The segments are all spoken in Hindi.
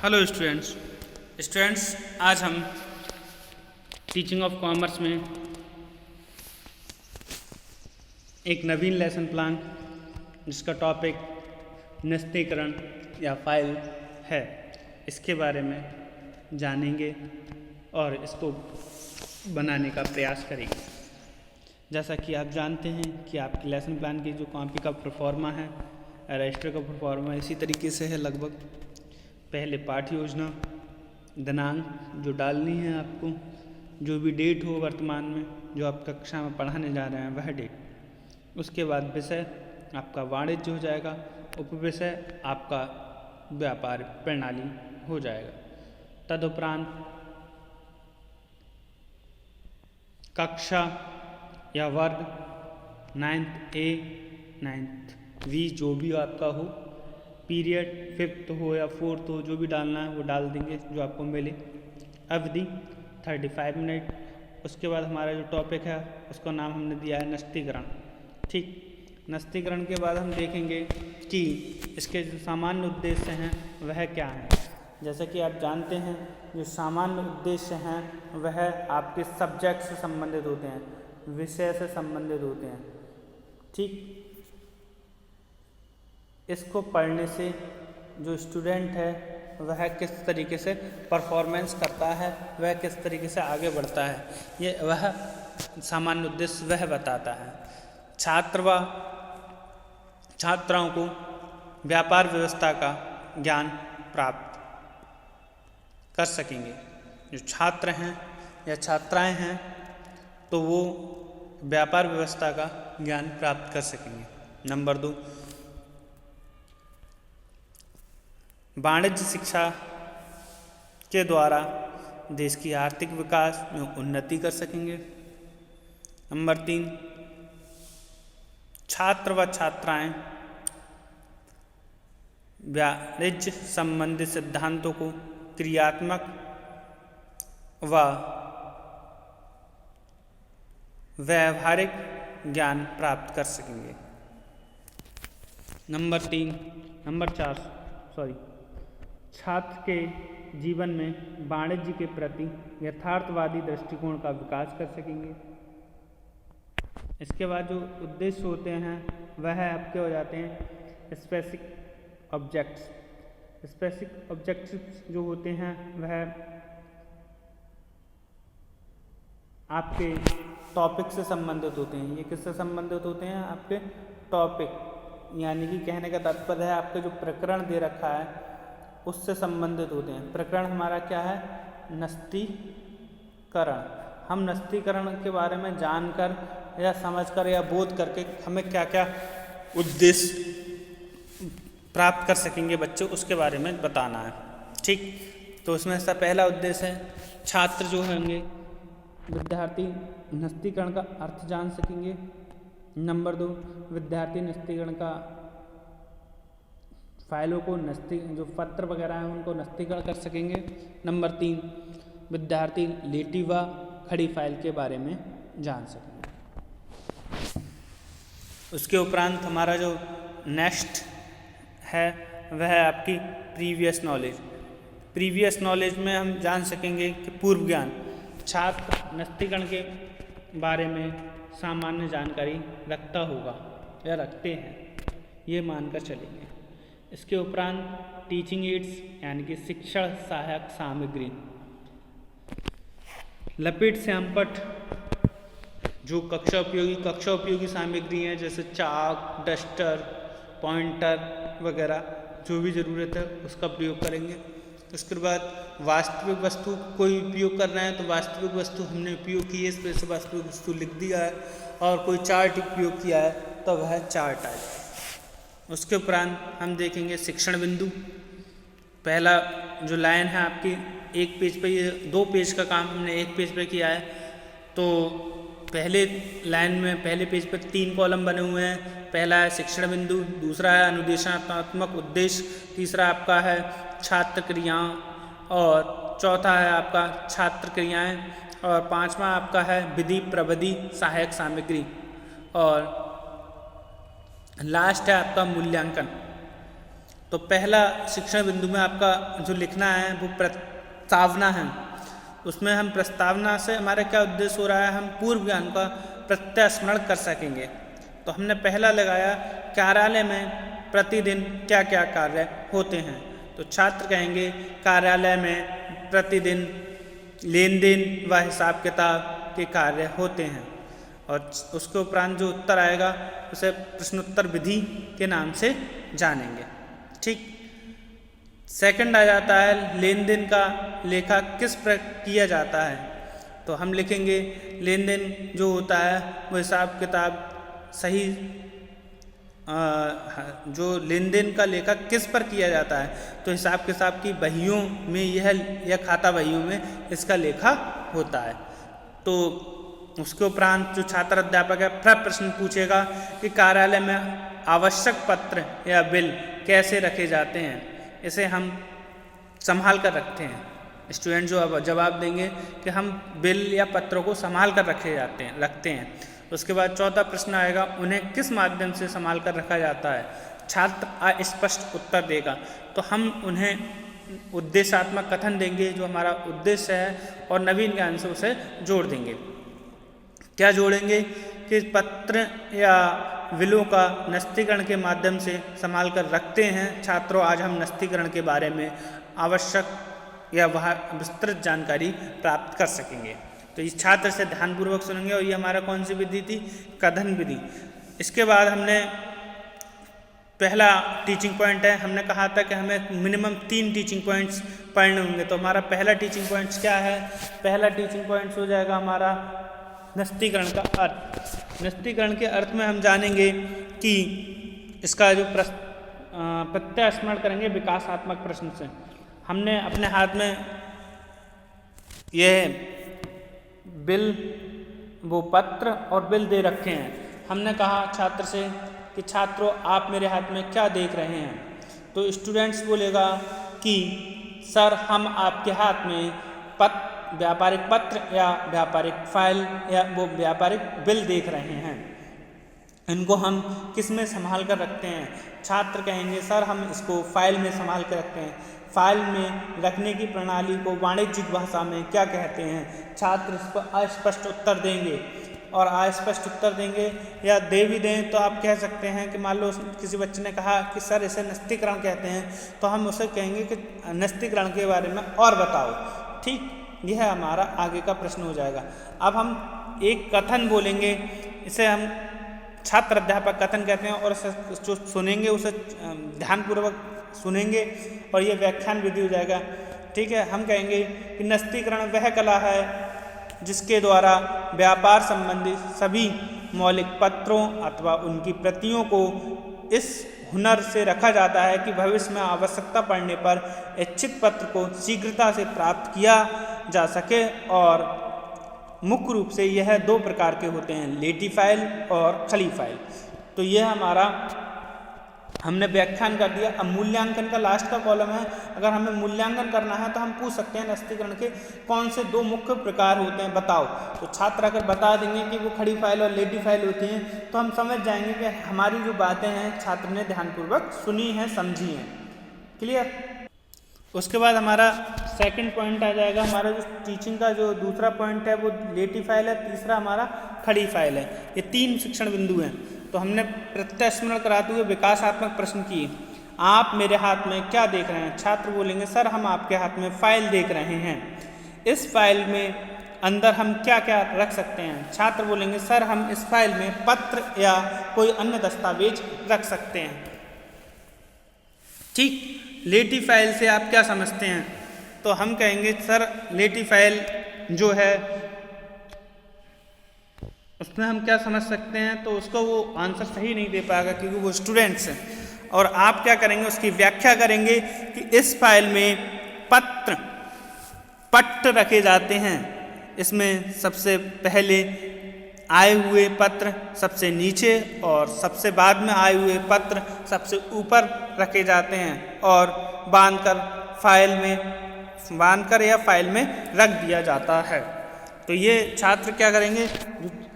हेलो स्टूडेंट्स आज हम टीचिंग ऑफ कॉमर्स में एक नवीन लेसन प्लान जिसका टॉपिक निस्तीकरण या फाइल है, इसके बारे में जानेंगे और इसको बनाने का प्रयास करेंगे। जैसा कि आप जानते हैं कि आपके लेसन प्लान की जो कॉपी का प्रोफॉर्मा है, रजिस्टर का प्रोफॉर्मा इसी तरीके से है। लगभग पहले पाठ योजना, दिनांक जो डालनी है आपको, जो भी डेट हो वर्तमान में जो आप कक्षा में पढ़ाने जा रहे हैं वह डेट, उसके बाद विषय आपका वाणिज्य हो जाएगा, उपविषय आपका व्यापार प्रणाली हो जाएगा। तदुपरांत कक्षा या वर्ग 9th A 9th B जो भी आपका हो, पीरियड 5th हो या 4th हो, जो भी डालना है वो डाल देंगे जो आपको मिले। अवधि 35 मिनट। उसके बाद हमारा जो टॉपिक है उसका नाम हमने दिया है नस्तीकरण। ठीक, नस्तीकरण के बाद हम देखेंगे कि इसके जो सामान्य उद्देश्य हैं वह क्या हैं। जैसा कि आप जानते हैं जो सामान्य उद्देश्य हैं वह आपके सब्जेक्ट से संबंधित होते हैं, विषय से संबंधित होते हैं। ठीक, इसको पढ़ने से जो स्टूडेंट है वह किस तरीके से परफॉर्मेंस करता है, वह किस तरीके से आगे बढ़ता है, ये वह सामान्य उद्देश्य वह बताता है। छात्र व छात्राओं को व्यापार व्यवस्था का ज्ञान प्राप्त कर सकेंगे। जो छात्र हैं या छात्राएं हैं तो वो व्यापार व्यवस्था का ज्ञान प्राप्त कर सकेंगे। नंबर 2, वाणिज्य शिक्षा के द्वारा देश की आर्थिक विकास में उन्नति कर सकेंगे। नंबर 3, छात्र व छात्राएं वाणिज्य संबंधित सिद्धांतों को क्रियात्मक व व्यावहारिक ज्ञान प्राप्त कर सकेंगे। नंबर 4 छात्र के जीवन में वाणिज्य के प्रति यथार्थवादी दृष्टिकोण का विकास कर सकेंगे। इसके बाद जो उद्देश्य होते हैं वह आपके हो जाते हैं स्पेसिफिक ऑब्जेक्ट्स जो होते हैं वह आपके टॉपिक से संबंधित होते हैं। ये किससे संबंधित होते हैं? आपके टॉपिक, यानी कि कहने का तात्पर्य है आपके जो प्रकरण दे रखा है उससे संबंधित होते हैं। प्रकरण हमारा क्या है? नस्तीकरण। हम नस्तीकरण के बारे में जानकर या समझकर या बोध करके हमें क्या क्या उद्देश्य प्राप्त कर सकेंगे बच्चे, उसके बारे में बताना है। ठीक, तो उसमें से पहला उद्देश्य है छात्र जो होंगे विद्यार्थी नस्तीकरण का अर्थ जान सकेंगे। नंबर 2, विद्यार्थी नस्तीकरण का फाइलों को जो पत्र वगैरह हैं उनको नस्तीकरण कर सकेंगे। नंबर 3, विद्यार्थी लेटी व खड़ी फाइल के बारे में जान सकेंगे। उसके उपरांत हमारा जो नेक्स्ट है वह है आपकी प्रीवियस नॉलेज में हम जान सकेंगे कि पूर्व ज्ञान। छात्र नस्तीकरण के बारे में सामान्य जानकारी रखता होगा या रखते हैं, ये मानकर चलेंगे। इसके उपरांत टीचिंग एड्स यानी कि शिक्षण सहायक सामग्री, लपेट श्यामपट्ट जो कक्षा उपयोगी सामग्री हैं, जैसे चाक, डस्टर, पॉइंटर वगैरह जो भी ज़रूरत है उसका प्रयोग करेंगे। उसके बाद वास्तविक वस्तु कोई उपयोग करना है तो वास्तविक वस्तु हमने उपयोग की है, इस तरह से वास्तविक वस्तु लिख दिया है, और कोई चार्ट उपयोग किया है तो वह चार्ट आएगा। उसके उपरांत हम देखेंगे शिक्षण बिंदु। पहला जो लाइन है आपकी एक पेज पे, ये 2 पेज का काम हमने एक पेज पे किया है, तो पहले लाइन में पहले पेज पर 3 कॉलम बने हुए हैं। पहला है शिक्षण बिंदु, दूसरा है अनुदेशात्मक उद्देश्य, तीसरा आपका है छात्र क्रियाएं, और चौथा है आपका छात्र क्रियाएं, और 5वां आपका है विधि प्रविधि सहायक सामग्री, और लास्ट है आपका मूल्यांकन। तो पहला शिक्षण बिंदु में आपका जो लिखना है वो प्रस्तावना है। उसमें हम प्रस्तावना से हमारा क्या उद्देश्य हो रहा है, हम पूर्व ज्ञान का प्रत्यास्मरण कर सकेंगे। तो हमने पहला लगाया कार्यालय में प्रतिदिन क्या क्या कार्य होते हैं। तो छात्र कहेंगे कार्यालय में प्रतिदिन लेन देन व हिसाब किताब के कार्य होते हैं, और उसके उपरांत जो उत्तर आएगा उसे प्रश्नोत्तर विधि के नाम से जानेंगे। ठीक। सेकंड आ जाता है लेन देन का लेखा किस पर किया जाता है। तो हम लिखेंगे लेन देन जो होता है वो हिसाब किताब सही जो लेन देन का लेखा किस पर किया जाता है, तो हिसाब किताब की बहियों में यह खाता बहियों में इसका लेखा होता है। तो उसके उपरांत जो छात्र अध्यापक है फिर प्रश्न पूछेगा कि कार्यालय में आवश्यक पत्र या बिल कैसे रखे जाते हैं। इसे हम संभाल कर रखते हैं। स्टूडेंट जो अब जवाब देंगे कि हम बिल या पत्रों को संभाल कर रखते हैं। उसके बाद चौथा प्रश्न आएगा उन्हें किस माध्यम से संभाल कर रखा जाता है। छात्र अस्पष्ट उत्तर देगा तो हम उन्हें उद्देश्यात्मक कथन देंगे जो हमारा उद्देश्य है, और नवीन ज्ञान से उसे जोड़ देंगे। क्या जोड़ेंगे कि पत्र या बिलों का नस्तीकरण के माध्यम से संभाल कर रखते हैं। छात्रों, आज हम नस्तीकरण के बारे में आवश्यक या वह विस्तृत जानकारी प्राप्त कर सकेंगे। तो इस छात्र से ध्यानपूर्वक सुनेंगे, और ये हमारा कौन सी विधि थी, कथन विधि। इसके बाद हमने पहला टीचिंग पॉइंट है, हमने कहा था कि हमें मिनिमम 3 टीचिंग पॉइंट्स पढ़ने होंगे। तो हमारा पहला टीचिंग पॉइंट्स क्या है, पहला टीचिंग पॉइंट्स हो जाएगा हमारा नस्तीकरण का अर्थ। नस्तीकरण के अर्थ में हम जानेंगे कि इसका जो प्रत्यास्मरण करेंगे विकासात्मक प्रश्न से। हमने अपने हाथ में यह बिल वो पत्र और बिल दे रखे हैं। हमने कहा छात्र से कि छात्रों आप मेरे हाथ में क्या देख रहे हैं। तो स्टूडेंट्स बोलेगा कि सर हम आपके हाथ में व्यापारिक पत्र या व्यापारिक फाइल या वो व्यापारिक बिल देख रहे हैं। इनको हम किस में संभाल कर रखते हैं। छात्र कहेंगे सर हम इसको फाइल में संभाल कर रखते हैं। फाइल में रखने की प्रणाली को वाणिज्यिक भाषा में क्या कहते हैं। छात्र इस पर अस्पष्ट उत्तर देंगे, और अस्पष्ट उत्तर देंगे या दे भी दें तो आप कह सकते हैं कि मान लो किसी बच्चे ने कहा कि सर इसे नस्तीकरण कहते हैं, तो हम उसे कहेंगे कि नस्तीकरण के बारे में और बताओ। ठीक, यह हमारा आगे का प्रश्न हो जाएगा। अब हम एक कथन बोलेंगे, इसे हम छात्र अध्यापक कथन कहते हैं, और जो सुनेंगे उसे ध्यानपूर्वक सुनेंगे, और ये व्याख्यान विधि हो जाएगा। ठीक है, हम कहेंगे कि नस्तीकरण वह कला है जिसके द्वारा व्यापार संबंधी सभी मौलिक पत्रों अथवा उनकी प्रतियों को इस हुनर से रखा जाता है कि भविष्य में आवश्यकता पड़ने पर इच्छित पत्र को शीघ्रता से प्राप्त किया जा सके। और मुख्य रूप से यह 2 प्रकार के होते हैं, लेटी फाइल और खली फाइल। तो यह हमारा हमने व्याख्यान कर दिया। अब मूल्यांकन का लास्ट का कॉलम है। अगर हमें मूल्यांकन करना है तो हम पूछ सकते हैं नस्तीकरण के कौन से 2 मुख्य प्रकार होते हैं बताओ। तो छात्र अगर बता देंगे कि वो खड़ी फाइल और लेटी फाइल होती हैं तो हम समझ जाएंगे कि हमारी जो बातें हैं छात्र ने ध्यानपूर्वक सुनी हैं, समझी हैं। क्लियर। उसके बाद हमारा सेकंड पॉइंट आ जाएगा, हमारा जो टीचिंग का जो दूसरा पॉइंट है वो लेटी फाइल है, तीसरा हमारा खड़ी फाइल है। ये 3 शिक्षण बिंदु हैं। तो हमने प्रत्यास्मरण कराते हुए विकासात्मक प्रश्न किए। आप मेरे हाथ में क्या देख रहे हैं। छात्र बोलेंगे सर हम आपके हाथ में फाइल देख रहे हैं, इस फाइल में अंदर हम क्या क्या रख सकते हैं। छात्र बोलेंगे सर हम इस फाइल में पत्र या कोई अन्य दस्तावेज रख सकते हैं। ठीक, लेटी फाइल से आप क्या समझते हैं। तो हम कहेंगे सर लेटी फाइल जो है उसमें हम क्या समझ सकते हैं। तो उसको वो आंसर सही नहीं दे पाएगा क्योंकि वो स्टूडेंट्स हैं। और आप क्या करेंगे, उसकी व्याख्या करेंगे कि इस फाइल में पत्र रखे जाते हैं। इसमें सबसे पहले आए हुए पत्र सबसे नीचे और सबसे बाद में आए हुए पत्र सबसे ऊपर रखे जाते हैं, और बांधकर या फाइल में रख दिया जाता है। तो ये छात्र क्या करेंगे,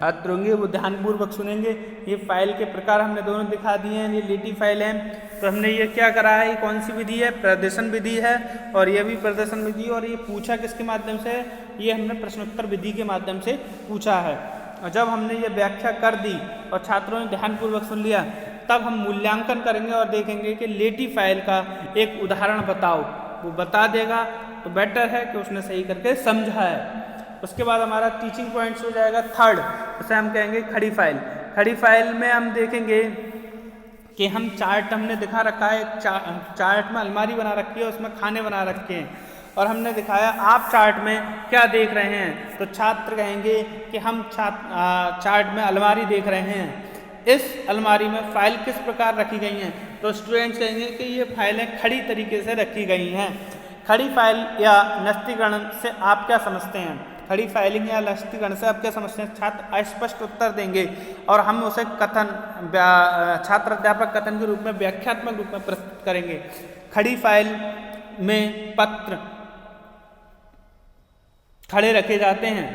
छात्र होंगे वो ध्यानपूर्वक सुनेंगे। ये फाइल के प्रकार हमने दोनों दिखा दिए हैं, ये लेटी फाइल है। तो हमने ये क्या करा है, ये कौन सी विधि है, प्रदर्शन विधि है, और ये भी प्रदर्शन विधि। और ये पूछा किसके माध्यम से, ये हमने प्रश्नोत्तर विधि के माध्यम से पूछा है। और जब हमने ये व्याख्या कर दी और छात्रों ने ध्यानपूर्वक सुन लिया, तब हम मूल्यांकन करेंगे और देखेंगे कि लेटी फाइल का एक उदाहरण बताओ। वो बता देगा तो बेटर है कि उसने सही करके समझा है। उसके बाद हमारा टीचिंग पॉइंट्स हो जाएगा थर्ड, उसे हम कहेंगे खड़ी फाइल। खड़ी फाइल में हम देखेंगे कि हम चार्ट हमने दिखा रखा है, चार्ट में अलमारी बना रखी है, उसमें खाने बना रखे हैं, और हमने दिखाया आप चार्ट में क्या देख रहे हैं। तो छात्र कहेंगे कि हम चार्ट में अलमारी देख रहे हैं, इस अलमारी में फाइल किस प्रकार रखी गई हैं। तो स्टूडेंट्स कहेंगे कि ये फाइलें खड़ी तरीके से रखी गई हैं। खड़ी फाइल या नस्तीकरण से आप क्या समझते हैं, खड़ी फाइलिंग या नस्तीकरण से आप क्या समझते हैं। छात्र अस्पष्ट उत्तर देंगे और हम उसे कथन छात्र अध्यापक कथन के रूप में व्याख्यात्मक रूप में प्रस्तुत करेंगे। खड़ी फाइल में पत्र खड़े रखे जाते हैं,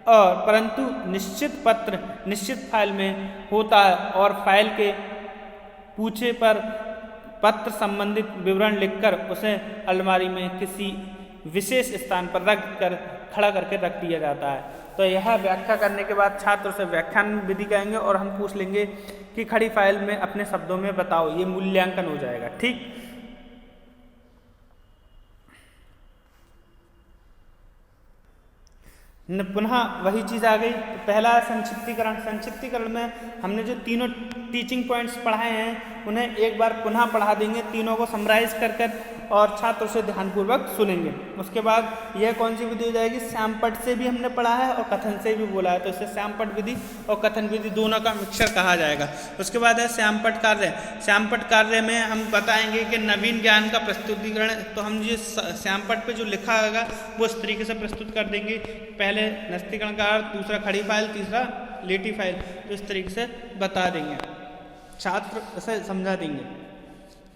और परंतु निश्चित पत्र निश्चित फाइल में होता है, और फाइल के पूछे पर पत्र संबंधित विवरण लिखकर उसे अलमारी में किसी विशेष स्थान पर रख कर खड़ा करके रख दिया जाता है। तो यह व्याख्या करने के बाद छात्र उसे व्याख्यान विधि कहेंगे, और हम पूछ लेंगे कि खड़ी फाइल में अपने शब्दों में बताओ। ये मूल्यांकन हो जाएगा। ठीक, पुनः वही चीज़ आ गई। तो पहला संक्षिप्तीकरण। संक्षिप्तीकरण में हमने जो तीनों टीचिंग पॉइंट्स पढ़ाए हैं उन्हें एक बार पुनः पढ़ा देंगे, तीनों को समराइज कर कर, और छात्र उसे ध्यानपूर्वक सुनेंगे। उसके बाद यह कौन सी विधि हो जाएगी, श्यामपट्ट से भी हमने पढ़ा है और कथन से भी बोला है, तो इसे श्यामपट्ट विधि और कथन विधि दोनों का मिक्सचर कहा जाएगा। उसके बाद है श्यामपट्ट कार्य। श्यामपट्ट कार्य में हम बताएंगे कि नवीन ज्ञान का प्रस्तुतिकरण। तो हम ये श्यामपट्ट पे जो लिखा होगा वो इस तरीके से प्रस्तुत कर देंगे। पहले नस्तीकरण का अर्थ, दूसरा खड़ी फाइल, तीसरा लेटी फाइल, तो इस तरीके से बता देंगे, छात्र इसे समझा देंगे।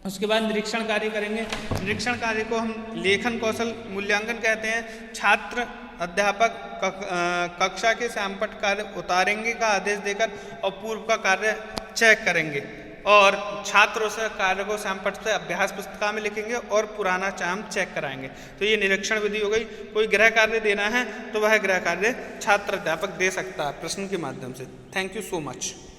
उसके बाद निरीक्षण कार्य करेंगे। निरीक्षण कार्य को हम लेखन कौशल मूल्यांकन कहते हैं। छात्र अध्यापक कक्षा के श्यामपट्ट कार्य उतारेंगे का आदेश देकर और पूर्व का कार्य चेक करेंगे, और छात्र उस कार्य को श्यामपट्ट से अभ्यास पुस्तिका में लिखेंगे और पुराना चाम चेक कराएंगे। तो ये निरीक्षण विधि हो गई। कोई गृह कार्य देना है तो वह गृह कार्य छात्र अध्यापक दे सकता है प्रश्न के माध्यम से। Thank you so much.